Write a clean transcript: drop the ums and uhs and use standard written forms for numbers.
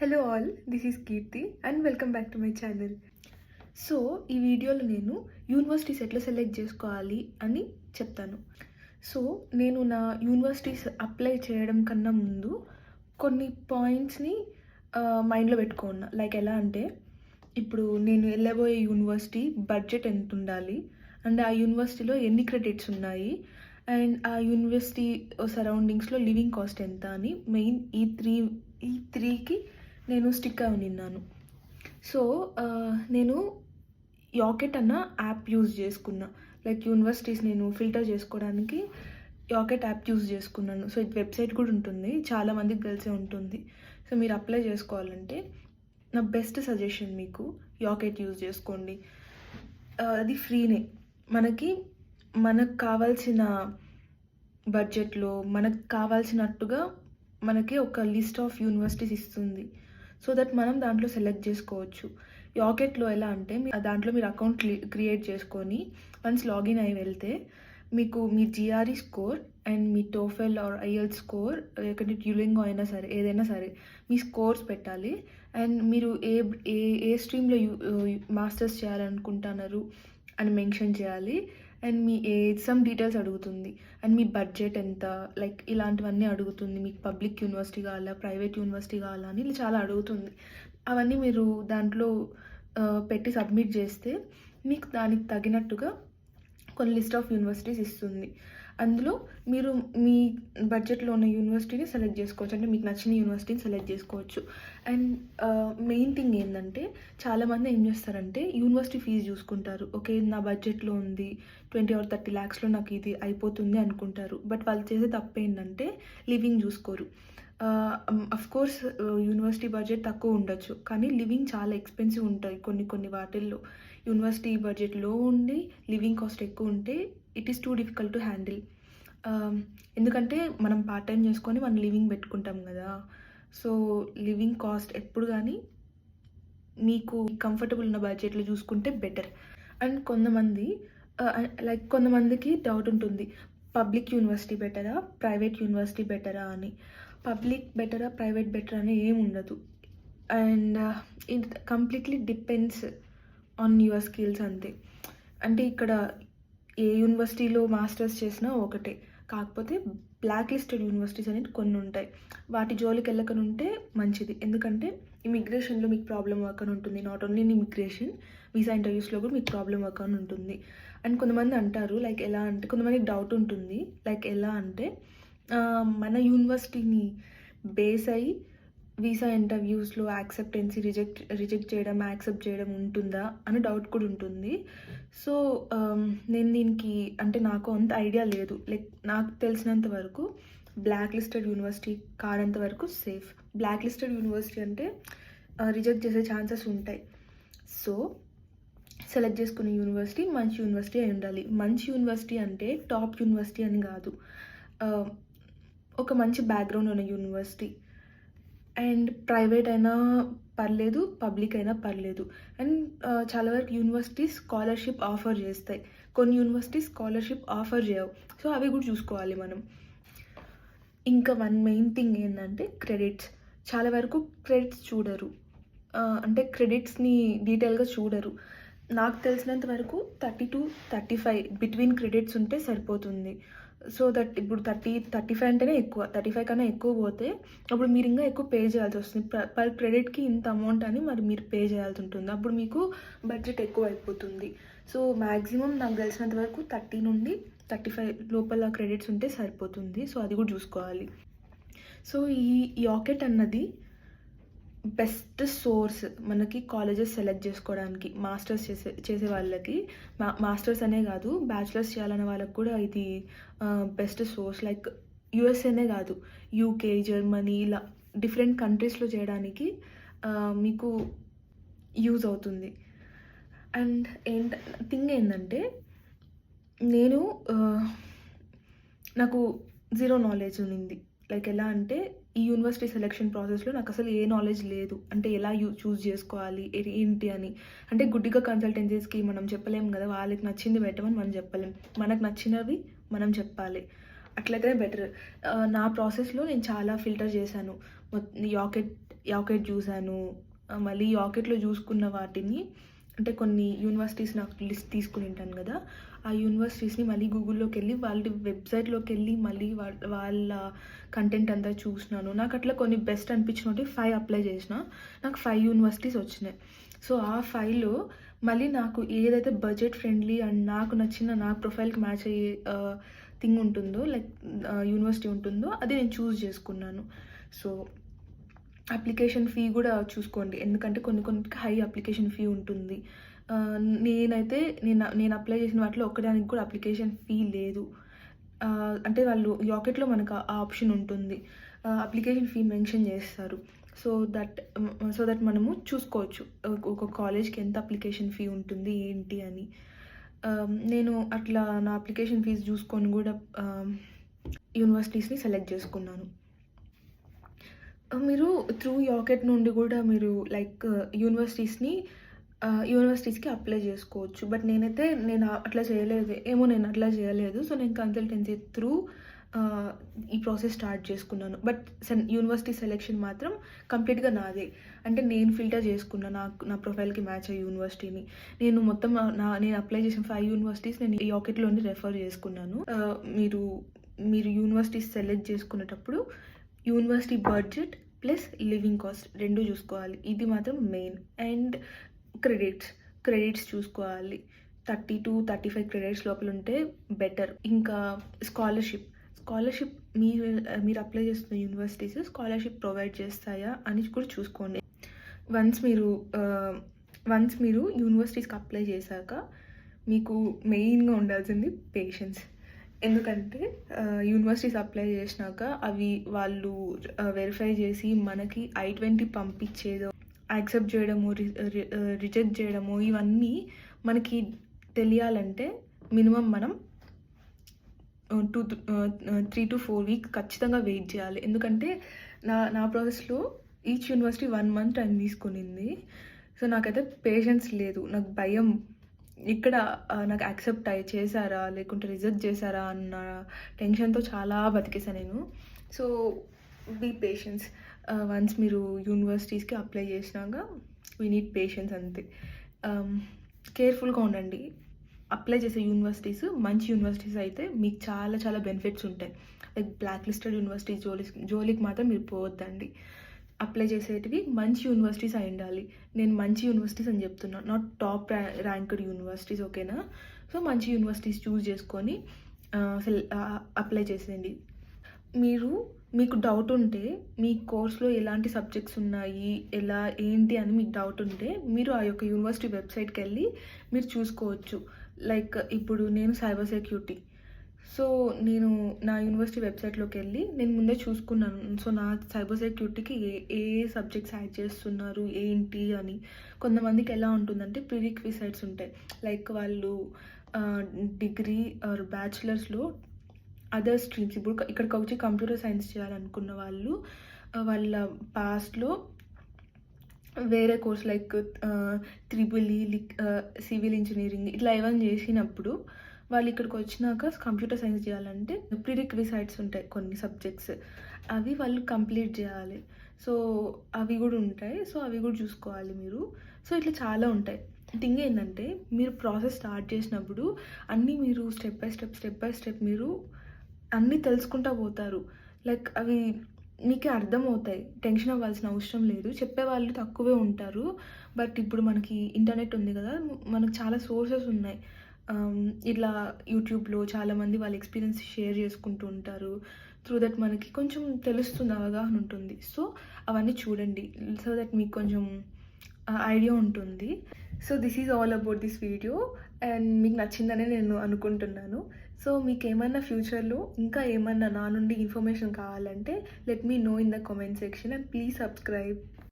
Hello all, this is Keerthi and welcome back to my channel. So ఈ వీడియోలో నేను universities ఎట్లా సెలెక్ట్ చేసుకోవాలి అని చెప్తాను. సో నేను నా యూనివర్సిటీస్ అప్లై చేయడం కన్నా ముందు కొన్ని పాయింట్స్ని మైండ్లో పెట్టుకున్నా. లైక్ ఎలా అంటే, ఇప్పుడు నేను వెళ్ళబోయే యూనివర్సిటీ బడ్జెట్ ఎంత ఉండాలి, అండ్ ఆ యూనివర్సిటీలో ఎన్ని క్రెడిట్స్ ఉన్నాయి, అండ్ ఆ యూనివర్సిటీ సరౌండింగ్స్లో లివింగ్ కాస్ట్ ఎంత అని మెయిన్ ఈ త్రీకి నేను స్టిక్ అయి ఉన్నాను. సో నేను యాకెట్ అన్న యాప్ యూజ్ చేసుకున్నా. లైక్ యూనివర్సిటీస్ నేను ఫిల్టర్ చేసుకోవడానికి యాకెట్ యాప్ యూజ్ చేసుకున్నాను. సో ఇది వెబ్సైట్ కూడా ఉంటుంది, చాలామందికి తెలిసే ఉంటుంది. సో మీరు అప్లై చేసుకోవాలంటే నా బెస్ట్ సజెషన్ మీకు యాకెట్ యూజ్ చేసుకోండి. అది ఫ్రీనే. మనకు కావాల్సిన బడ్జెట్లో మనకు కావాల్సినట్టుగా మనకి ఒక లిస్ట్ ఆఫ్ యూనివర్సిటీస్ ఇస్తుంది. సో దట్ మనం దాంట్లో సెలెక్ట్ చేసుకోవచ్చు. యాకెట్లో ఎలా అంటే, దాంట్లో మీరు అకౌంట్ క్రియేట్ చేసుకొని వన్స్ లాగిన్ అయి వెళ్తే మీకు మీ జిఆర్ఈ స్కోర్ అండ్ మీ టోఫెల్ ఆర్ ఐఎల్స్ స్కోర్, లేకపోతే డ్యూలింగో అయినా సరే, ఏదైనా సరే మీ స్కోర్స్ పెట్టాలి. అండ్ మీరు ఏ స్ట్రీమ్లో మాస్టర్స్ చేయాలనుకుంటున్నారు అని మెన్షన్ చేయాలి. అండ్ మీ సమ్ డీటెయిల్స్ అడుగుతుంది. అండ్ మీ బడ్జెట్ ఎంత, లైక్ ఇలాంటివన్నీ అడుగుతుంది. మీకు పబ్లిక్ యూనివర్సిటీ కావాలా, ప్రైవేట్ యూనివర్సిటీ కావాలా అని ఇలా చాలా అడుగుతుంది. అవన్నీ మీరు దాంట్లో పెట్టి సబ్మిట్ చేస్తే మీకు దానికి తగినట్టుగా కొన్ని లిస్ట్ ఆఫ్ యూనివర్సిటీస్ ఇస్తుంది. అందులో మీరు మీ బడ్జెట్లో ఉన్న యూనివర్సిటీని సెలెక్ట్ చేసుకోవచ్చు, అంటే మీకు నచ్చిన యూనివర్సిటీని సెలెక్ట్ చేసుకోవచ్చు. అండ్ మెయిన్ థింగ్ ఏంటంటే, చాలామంది ఏం చేస్తారంటే యూనివర్సిటీ ఫీజు చూసుకుంటారు. ఓకే, నా బడ్జెట్లో ఉంది 20 or 30 lakhsలో నాకు ఇది అయిపోతుంది అనుకుంటారు. బట్ వాళ్ళు చేసే తప్పు ఏంటంటే లివింగ్ చూసుకోరు. కోర్స్ యూనివర్సిటీ బడ్జెట్ తక్కువ ఉండొచ్చు, కానీ లివింగ్ చాలా ఎక్స్పెన్సివ్ ఉంటాయి కొన్ని వాటిల్లో. యూనివర్సిటీ బడ్జెట్ లో ఉండి లివింగ్ కాస్ట్ ఎక్కువ ఉంటే it is too difficult to handle. ఎందుకంటే మనం పార్ట్ టైం చేసుకొని మనం లివింగ్ పెట్టుకుంటాం కదా. సో లివింగ్ కాస్ట్ ఎప్పుడు కానీ మీకు కంఫర్టబుల్ ఉన్న బడ్జెట్లో చూసుకుంటే బెటర్. అండ్ కొంతమందికి డౌట్ ఉంటుంది, పబ్లిక్ యూనివర్సిటీ బెటరా, ప్రైవేట్ యూనివర్సిటీ బెటరా అని. పబ్లిక్ బెటరా, ప్రైవేట్ బెటరా అని ఏం ఉండదు. And it completely depends on your skills అంతే. అంటే ఇక్కడ ఏ యూనివర్సిటీలో మాస్టర్స్ చేసినా ఒకటే, కాకపోతే బ్లాక్ లిస్టెడ్ యూనివర్సిటీస్ అనేవి కొన్ని ఉంటాయి. వాటి జోలికి వెళ్ళకనుంటే మంచిది. ఎందుకంటే ఇమిగ్రేషన్లో మీకు ప్రాబ్లం వర్క్ అని ఉంటుంది. Not only in immigration, visa ఇంటర్వ్యూస్లో కూడా మీకు ప్రాబ్లం వర్క్ అని ఉంటుంది. అండ్ కొంతమంది అంటారు, లైక్ ఎలా అంటే, కొంతమందికి డౌట్ ఉంటుంది, లైక్ ఎలా అంటే మన యూనివర్సిటీని బేస్ అయ్యి వీసా ఇంటర్వ్యూస్లో యాక్సెప్టెన్సీ రిజెక్ట్ చేయడం, యాక్సెప్ట్ చేయడం ఉంటుందా అని డౌట్ కూడా ఉంటుంది. సో నేను దీనికి అంటే నాకు అంత ఐడియా లేదు. లైక్ నాకు తెలిసినంత వరకు బ్లాక్ లిస్టెడ్ యూనివర్సిటీ కానంత వరకు సేఫ్. బ్లాక్ లిస్టెడ్ యూనివర్సిటీ అంటే రిజెక్ట్ చేసే ఛాన్సెస్ ఉంటాయి. సో సెలెక్ట్ చేసుకునే యూనివర్సిటీ మంచి యూనివర్సిటీ అయి ఉండాలి. మంచి యూనివర్సిటీ అంటే టాప్ యూనివర్సిటీ అని కాదు, ఒక మంచి బ్యాక్గ్రౌండ్ ఉన్న యూనివర్సిటీ. అండ్ ప్రైవేట్ అయినా పర్లేదు, పబ్లిక్ అయినా పర్లేదు. అండ్ చాలా వరకు యూనివర్సిటీస్ స్కాలర్షిప్ ఆఫర్ చేస్తాయి, కొన్ని యూనివర్సిటీస్ స్కాలర్షిప్ ఆఫర్ చేయవు. సో అవి కూడా చూసుకోవాలి మనం. ఇంకా మెయిన్ థింగ్ ఏంటంటే క్రెడిట్స్. చాలా వరకు క్రెడిట్స్ చూడరు, అంటే క్రెడిట్స్ని డీటెయిల్గా చూడరు. నాకు తెలిసినంత వరకు 30 to 35 బిట్వీన్ క్రెడిట్స్ ఉంటే సరిపోతుంది. సో దట్ ఇప్పుడు 35 అంటేనే ఎక్కువ, 35 కన్నా ఎక్కువ పోతే అప్పుడు మీరు ఇంకా ఎక్కువ పే చేయాల్సి వస్తుంది. పర్ క్రెడిట్కి ఇంత అమౌంట్ అని మరి మీరు పే చేయాల్సి ఉంటుంది. అప్పుడు మీకు బడ్జెట్ ఎక్కువ అయిపోతుంది. సో మ్యాక్సిమం నాకు తెలిసినంత వరకు 30 నుండి 35 లోపల క్రెడిట్స్ ఉంటే సరిపోతుంది. సో అది కూడా చూసుకోవాలి. సో ఈ యాకెట్ అన్నది బెస్ట్ సోర్స్ మనకి కాలేజెస్ సెలెక్ట్ చేసుకోవడానికి. మాస్టర్స్ చేసే వాళ్ళకి, మాస్టర్స్ అనే కాదు, బ్యాచిలర్స్ చేయాలనే వాళ్ళకి కూడా ఇది బెస్ట్ సోర్స్. లైక్ యూఎస్ఏనే కాదు, యూకే, జర్మనీ, ఇలా డిఫరెంట్ కంట్రీస్లో చేయడానికి మీకు యూజ్ అవుతుంది. అండ్ థింగ్ ఏంటంటే, నాకు జీరో నాలెడ్జ్ ఉంది. లైక్ ఎలా అంటే, ఈ యూనివర్సిటీ సెలెక్షన్ ప్రాసెస్లో నాకు అసలు ఏ నాలెడ్జ్ లేదు. అంటే ఎలా చూస్ చేసుకోవాలి ఏంటి అని. అంటే గుడ్డిగా కన్సల్టెన్సీస్కి మనం చెప్పలేము కదా, వాళ్ళకి నచ్చింది పెట్టమని మనం చెప్పలేం. మనకు నచ్చినవి మనం చెప్పాలి, అట్లయితే బెటర్. నా ప్రాసెస్లో నేను చాలా ఫిల్టర్ చేశాను. యాకెట్ యాకెట్ చూశాను. మళ్ళీ యాకెట్‌లో చూసుకున్న వాటిని అంటే కొన్ని యూనివర్సిటీస్ నాకు లిస్ట్ తీసుకొని ఉంటాను కదా! ఆ యూనివర్సిటీస్‌ని మళ్ళీ గూగుల్‌లోకెళ్ళి వాళ్ళ వెబ్‌సైట్‌లోకెళ్ళి మళ్ళీ వాళ్ళ కంటెంట్ అంతా చూసినాను. నాకు అట్లా కొన్ని బెస్ట్ అనిపించినవి 5 అప్లై చేసిన. నాకు 5 యూనివర్సిటీస్ వచ్చినాయి. సో, ఆ 5లో మళ్ళీ నాకు ఏదైతే బడ్జెట్ ఫ్రెండ్లీ అండ్ నాకు నచ్చిన నా ప్రొఫైల్‌కి మ్యాచ్ అయ్యే థింగ్ ఉంటుందో లైక్ యూనివర్సిటీ ఉంటుందో అది నేను చూజ్ చేసుకున్నాను. సో, అప్లికేషన్ ఫీ గూడా చూసుకోండి. ఎందుకంటే కొన్ని కొన్నిటికి హై అప్లికేషన్ ఫీ ఉంటుంది. నేనైతే నేను అప్లై చేసిన వాటిలో ఒక్కదానికి కూడా అప్లికేషన్ ఫీ లేదు. అంటే వాళ్ళు యాకెట్‌లో మనకు ఆ ఆప్షన్ ఉంటుంది. అప్లికేషన్ ఫీ మెన్షన్ చేస్తారు. సో దట్ మనము చూసుకోవచ్చు. ఒక కాలేజ్‌కి ఎంత అప్లికేషన్ ఫీ ఉంటుంది ఏంటి అని. నేను అట్లా నా అప్లికేషన్ ఫీజ్ చూసుకొని గూడా యూనివర్సిటీస్‌ని సెలెక్ట్ చేసుకున్నాను. మీరు త్రూ యాకెట్ నుండి గూడా మీరు లైక్ యూనివర్సిటీస్‌కి అప్లై జేసుకోవచ్చు. బట్ నేను అట్లా చేయలేదు. నేను అట్లా చేయలేదు. సో, నేను కన్సల్టెన్సీ త్రూ ఈ ప్రాసెస్ స్టార్ట్ చేసుకున్నాను. బట్ యూనివర్సిటీ సెలెక్షన్ మాత్రం కంప్లీట్‌గా నాదే. అంటే నేను ఫిల్టర్ చేసుకున్నా నా ప్రొఫైల్‌కి మ్యాచ్ అయ్యే యూనివర్సిటీని. నేను మొత్తం నేను అప్లై చేసిన 5 యూనివర్సిటీస్ నేను ఈ యాకెట్‌లోనే రెఫర్ చేసుకున్నాను. మీరు యూనివర్సిటీస్ సెలెక్ట్ చేసుకునేటప్పుడు university budget plus living cost 2 చూసుకోవాలి. ఇది మాత్రం మెయిన్. అండ్ క్రెడిట్స్ చూసుకోవాలి. 30-35 క్రెడిట్స్ లోపల ఉంటే బెటర్. ఇంకా స్కాలర్షిప్ మీరు అప్లై చేస్తున్న యూనివర్సిటీస్ స్కాలర్షిప్ ప్రొవైడ్ చేస్తాయా అని కూడా చూసుకోండి. వన్స్ మీరు యూనివర్సిటీస్‌కి అప్లై చేశాక మీకు మెయిన్‌గా ఉండాల్సింది పేషెన్స్. ఎందుకంటే యూనివర్సిటీస్ అప్లై చేసినాక అవి వాళ్ళు వెరిఫై చేసి మనకి I-20 పంపించేదో, యాక్సెప్ట్ చేయడము, రిజెక్ట్ చేయడము ఇవన్నీ మనకి తెలియాలంటే మినిమమ్ మనం 3 to 4 వీక్స్ ఖచ్చితంగా వెయిట్ చేయాలి. ఎందుకంటే నా ప్రాసెస్‌లో ఈచ్ యూనివర్సిటీ 1 మంత్ టైం తీసుకునింది. సో, నాకైతే పేషెన్స్ లేదు. నాకు భయం. ఇక్కడ నాకు యాక్సెప్ట్ చేశారా? లేకుంటే రిజెక్ట్ చేశారా? అన్న టెన్షన్‌తో చాలా బతికేసా నేను. So, be patience. వన్స్ మీరు యూనివర్సిటీస్‌కి అప్లై చేసినాక వీ నీడ్ పేషెన్స్ అంతే. కేర్‌ఫుల్‌గా ఉండండి. అప్లై చేసే యూనివర్సిటీస్ మంచి యూనివర్సిటీస్ అయితే మీకు చాలా చాలా బెనిఫిట్స్ ఉంటాయి. లైక్ బ్లాక్ లిస్టెడ్ యూనివర్సిటీస్ జోలికి మాత్రం మీరు పోవద్దండి. అప్లై చేసేటివి మంచి యూనివర్సిటీస్ అయి ఉండాలి. నేను మంచి యూనివర్సిటీస్ అని చెప్తున్నా. నాట్ టాప్ ర్యాంక్డ్ యూనివర్సిటీస్, ఓకేనా? సో, మంచి యూనివర్సిటీస్ చూస్ చేసుకొని అప్లై చేసేయండి. మీకు డౌట్ ఉంటే మీ కోర్స్‌లో ఎలాంటి సబ్జెక్ట్స్ ఉన్నాయి, ఏంటి అని మీకు డౌట్ ఉంటే మీరు ఆ యొక్క యూనివర్సిటీ వెబ్‌సైట్‌కెళ్ళి మీరు చూసుకోవచ్చు. లైక్ ఇప్పుడు నేను సైబర్ సెక్యూరిటీ. సో, నేను నా యూనివర్సిటీ వెబ్‌సైట్‌లోకెళ్ళి నేను ముందే చూసుకున్నాను. సో, నా సైబర్ సెక్యూరిటీకి ఏ సబ్జెక్ట్స్ యాడ్ చేస్తున్నారు, ఏంటి అని. కొంతమందికి ఎలా ఉంటుందంటే ప్రీరిక్విజైట్స్ ఉంటాయి. లైక్ వాళ్ళు డిగ్రీ ఆర్ బ్యాచిలర్స్‌లో అదర్ స్ట్రీమ్స్ ఇప్పుడు ఇక్కడికి వచ్చి కంప్యూటర్ సైన్స్ చేయాలనుకున్న వాళ్ళు వాళ్ళ పాస్ట్‌లో వేరే course like triple civil engineering ఇట్లా ఏమైనా చేసినప్పుడు వాళ్ళు ఇక్కడికి వచ్చినాక కంప్యూటర్ సైన్స్ చేయాలంటే ప్రీరిక్విజైట్స్ ఉంటాయి కొన్ని సబ్జెక్ట్స్. అవి వాళ్ళు కంప్లీట్ చేయాలి. సో, అవి కూడా ఉంటాయి. సో, అవి కూడా చూసుకోవాలి మీరు. సో, ఇట్లా చాలా ఉంటాయి. థింగ్ ఏంటంటే మీరు ప్రాసెస్ స్టార్ట్ చేసినప్పుడు అన్నీ మీరు స్టెప్ బై స్టెప్ మీరు అన్నీ తెలుసుకుంటా పోతారు. లైక్ అవి మీకే అర్థమవుతాయి. టెన్షన్ అవ్వాల్సిన అవసరం లేదు. చెప్పేవాళ్ళు తక్కువే ఉంటారు. బట్ ఇప్పుడు మనకి ఇంటర్నెట్ ఉంది కదా! మనకు చాలా సోర్సెస్ ఉన్నాయి. ఇట్లా యూట్యూబ్‌లో చాలామంది వాళ్ళ ఎక్స్‌పీరియన్స్ షేర్ చేసుకుంటూ ఉంటారు. త్రూ దట్ మనకి కొంచెం తెలుస్తుంది, అవగాహన ఉంటుంది. సో, అవన్నీ చూడండి. సో దట్ మీకు కొంచెం ఐడియా ఉంటుంది. So, this is all about this video. And మీకు నచ్చిందనే నేను అనుకుంటున్నాను. సో, మీకేమన్నా ఫ్యూచర్‌లో ఇంకా ఏమన్నా నా నుండి ఇన్ఫర్మేషన్ కావాలంటే let me know in the comment section and please subscribe.